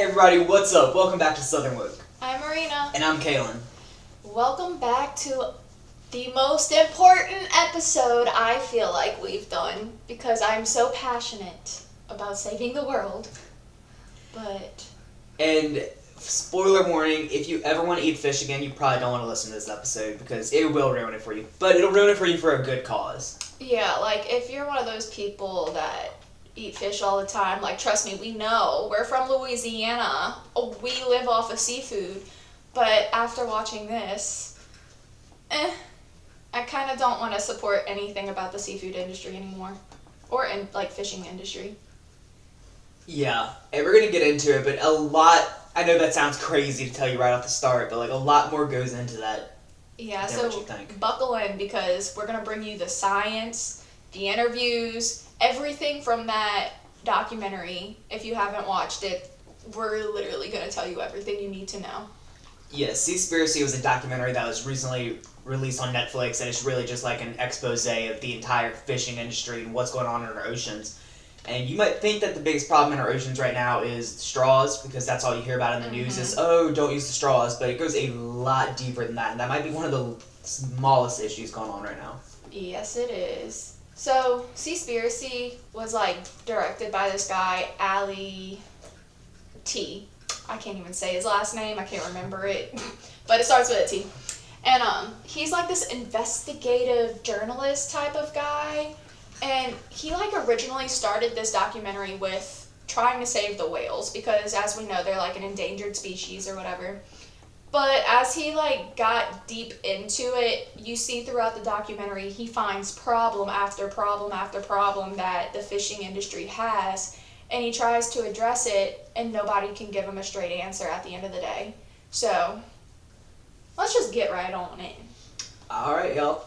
everybody, what's up? Welcome back to Southern Woke. I'm Marina. And I'm Kaylin. Welcome back to the most important episode I feel like we've done because I'm so passionate about saving the world. And spoiler warning, if you ever want to eat fish again, you probably don't want to listen to this episode because it will ruin it for you. But it'll ruin it for you for a good cause. Yeah, like if you're one of those people that eat fish all the time, like trust me, we know. We're from Louisiana. We live off of seafood. But after watching this, I kind of don't want to support anything about the seafood industry anymore. Or in like fishing industry. Yeah, and we're going to get into it, but a lot, I know that sounds crazy to tell you right off the start, but like a lot more goes into that. Yeah, than what you think. Buckle in because we're going to bring you the science, the interviews, everything from that documentary. If you haven't watched it, we're literally going to tell you everything you need to know. Yeah, Seaspiracy was a documentary that was recently released on Netflix, and it's really just like an expose of the entire fishing industry and what's going on in our oceans. And you might think that the biggest problem in our oceans right now is straws, because that's all you hear about in the news is, oh, don't use the straws, but it goes a lot deeper than that, and that might be one of the smallest issues going on right now. Yes, it is. So, Seaspiracy was like directed by this guy, Ali T. I can't even say his last name, I can't remember it, but it starts with a T. And he's like this investigative journalist type of guy. And he like originally started this documentary with trying to save the whales because as we know they're like an endangered species or whatever. But as he like got deep into it, you see throughout the documentary he finds problem after problem after problem that the fishing industry has, and he tries to address it and nobody can give him a straight answer at the end of the day. So let's just get right on in. Alright, y'all.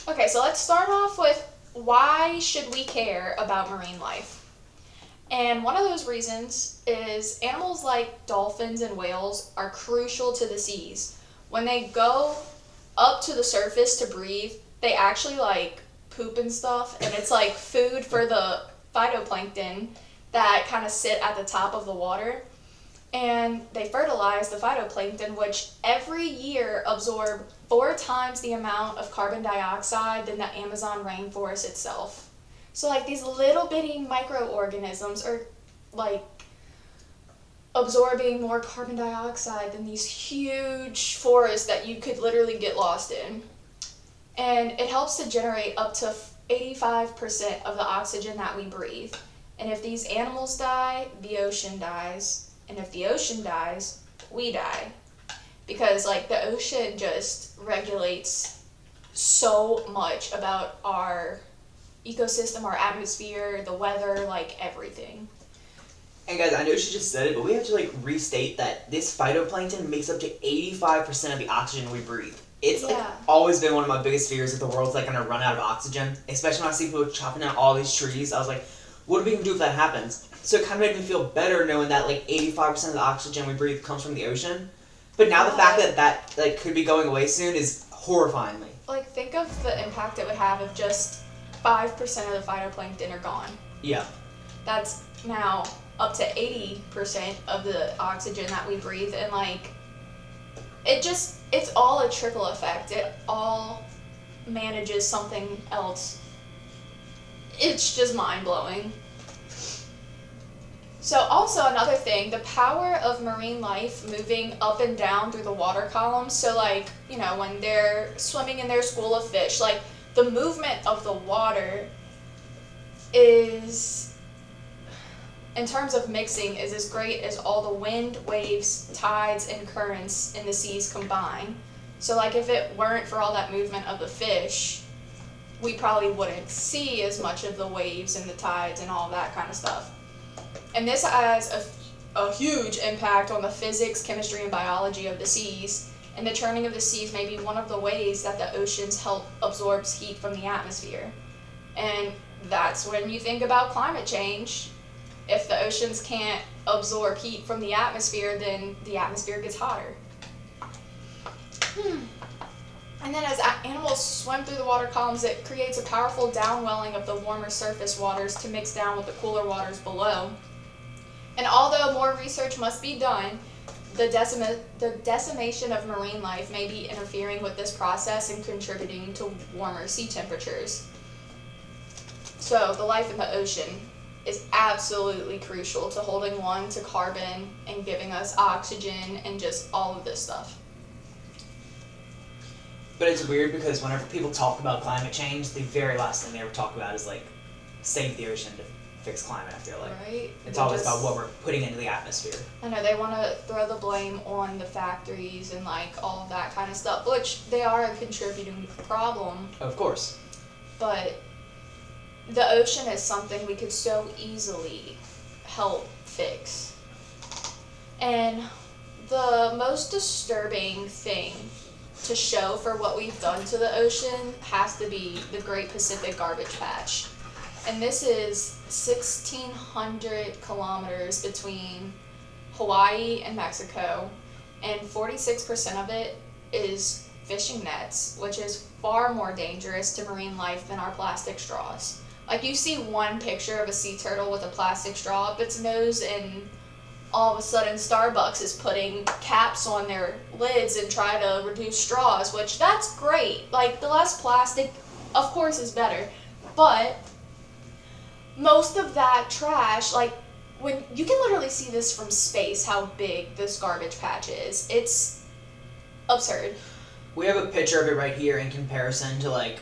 Okay, so let's start off with why should we care about marine life? And one of those reasons is animals like dolphins and whales are crucial to the seas. When they go up to the surface to breathe, they actually like poop and stuff, and it's like food for the phytoplankton that kind of sit at the top of the water. And they fertilize the phytoplankton, which every year absorb 4 times the amount of carbon dioxide than the Amazon rainforest itself. So like these little bitty microorganisms are like absorbing more carbon dioxide than these huge forests that you could literally get lost in. And it helps to generate up to 85% of the oxygen that we breathe. And if these animals die, the ocean dies. And if the ocean dies, we die. Because like the ocean just regulates so much about our ecosystem, our atmosphere, the weather, like everything. And guys, I know she just said it, but we have to like restate that this phytoplankton makes up to 85% of the oxygen we breathe. It's like always been one of my biggest fears that the world's like gonna run out of oxygen. Especially when I see people chopping down all these trees. I was like, what are we gonna do if that happens? So it kind of made me feel better knowing that like 85% of the oxygen we breathe comes from the ocean. But now the fact that that like could be going away soon is horrifying me. Like think of the impact it would have if just 5% of the phytoplankton are gone. Yeah. That's now up to 80% of the oxygen that we breathe, and like it's all a trickle effect. It all manages something else. It's just mind-blowing. So also another thing, the power of marine life moving up and down through the water column. So like, you know, when they're swimming in their school of fish, like the movement of the water is, in terms of mixing, is as great as all the wind, waves, tides, and currents in the seas combined. So like if it weren't for all that movement of the fish, we probably wouldn't see as much of the waves and the tides and all that kind of stuff. And this has a huge impact on the physics, chemistry, and biology of the seas. And the churning of the seas may be one of the ways that the oceans help absorb heat from the atmosphere. And that's when you think about climate change. If the oceans can't absorb heat from the atmosphere, then the atmosphere gets hotter. And then as animals swim through the water columns, it creates a powerful downwelling of the warmer surface waters to mix down with the cooler waters below. And although more research must be done, the decimation of marine life may be interfering with this process and contributing to warmer sea temperatures. So the life in the ocean is absolutely crucial to holding on to carbon and giving us oxygen and just all of this stuff. But it's weird because whenever people talk about climate change, the very last thing they ever talk about is like save the ocean to fix climate. I feel like it's always about what we're putting into the atmosphere. I know they want to throw the blame on the factories and like all of that kind of stuff, which they are a contributing problem. Of course. But the ocean is something we could so easily help fix. And the most disturbing thing to show for what we've done to the ocean has to be the Great Pacific Garbage Patch. And this is 1,600 kilometers between Hawaii and Mexico, and 46% of it is fishing nets, which is far more dangerous to marine life than our plastic straws. Like, you see one picture of a sea turtle with a plastic straw up its nose, and all of a sudden Starbucks is putting caps on their lids and try to reduce straws, which that's great. Like, the less plastic, of course, is better. But most of that trash, like, when you can literally see this from space, how big this garbage patch is. It's absurd. We have a picture of it right here in comparison to, like,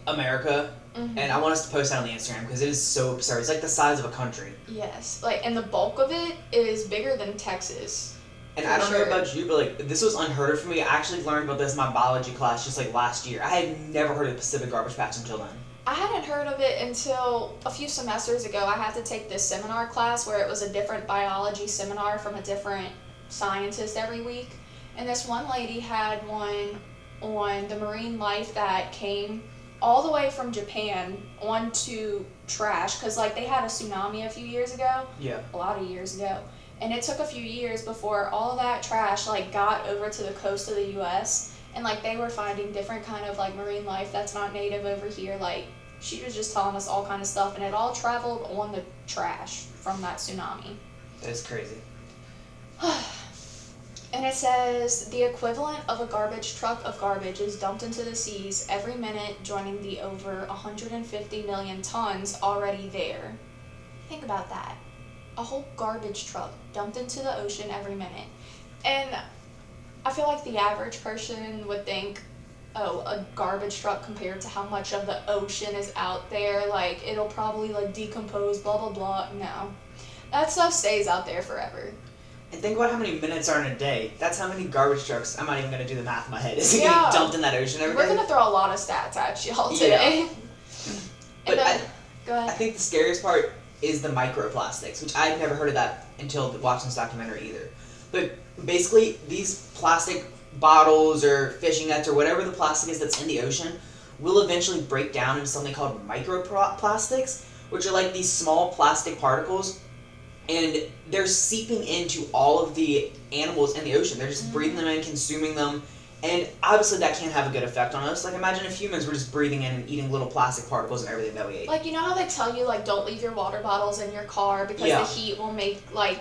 America. Mm-hmm. And I want us to post that on the Instagram because it is so absurd. It's like the size of a country. Yes. Like, and the bulk of it is bigger than Texas. And I don't know about you, but, like, this was unheard of for me. I actually learned about this in my biology class just, like, last year. I had never heard of the Pacific Garbage Patch until then. I hadn't heard of it until a few semesters ago. I had to take this seminar class where it was a different biology seminar from a different scientist every week. And this one lady had one on the marine life that came all the way from Japan onto trash, because like they had a tsunami a few years ago. Yeah. A lot of years ago. And it took a few years before all of that trash like got over to the coast of the US, and like they were finding different kind of like marine life that's not native over here. Like, she was just telling us all kind of stuff, and it all traveled on the trash from that tsunami. That's crazy. And it says the equivalent of a garbage truck of garbage is dumped into the seas every minute, joining the over 150 million tons already there. Think about that. A whole garbage truck dumped into the ocean every minute. And I feel like the average person would think, oh, a garbage truck compared to how much of the ocean is out there, like, it'll probably, like, decompose, blah, blah, blah. No. That stuff stays out there forever. And think about how many minutes are in a day. That's how many garbage trucks, I'm not even going to do the math in my head, is yeah. getting dumped in that ocean every day. We're going to throw a lot of stats at y'all today. Yeah. But go ahead. I think the scariest part is the microplastics, which I'd never heard of that until watching this documentary either. But basically, these plastic bottles or fishing nets or whatever the plastic is that's in the ocean will eventually break down into something called microplastics, which are like these small plastic particles, and they're seeping into all of the animals in the ocean. They're just breathing them in, consuming them, and obviously that can't have a good effect on us. Like, imagine if humans were just breathing in and eating little plastic particles and everything that we ate. Like, you know how they tell you, like, don't leave your water bottles in your car because the heat will make, like,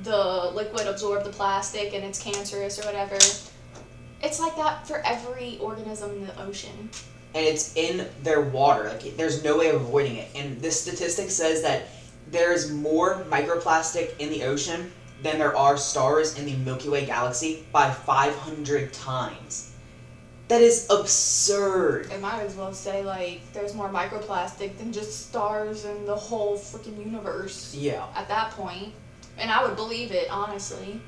the liquid absorb the plastic and it's cancerous or whatever? It's like that for every organism in the ocean. And it's in their water. Like, there's no way of avoiding it. And this statistic says that there's more microplastic in the ocean than there are stars in the Milky Way galaxy by 500 times. That is absurd. They might as well say, like, there's more microplastic than just stars in the whole freaking universe. Yeah. At that point. And I would believe it, honestly.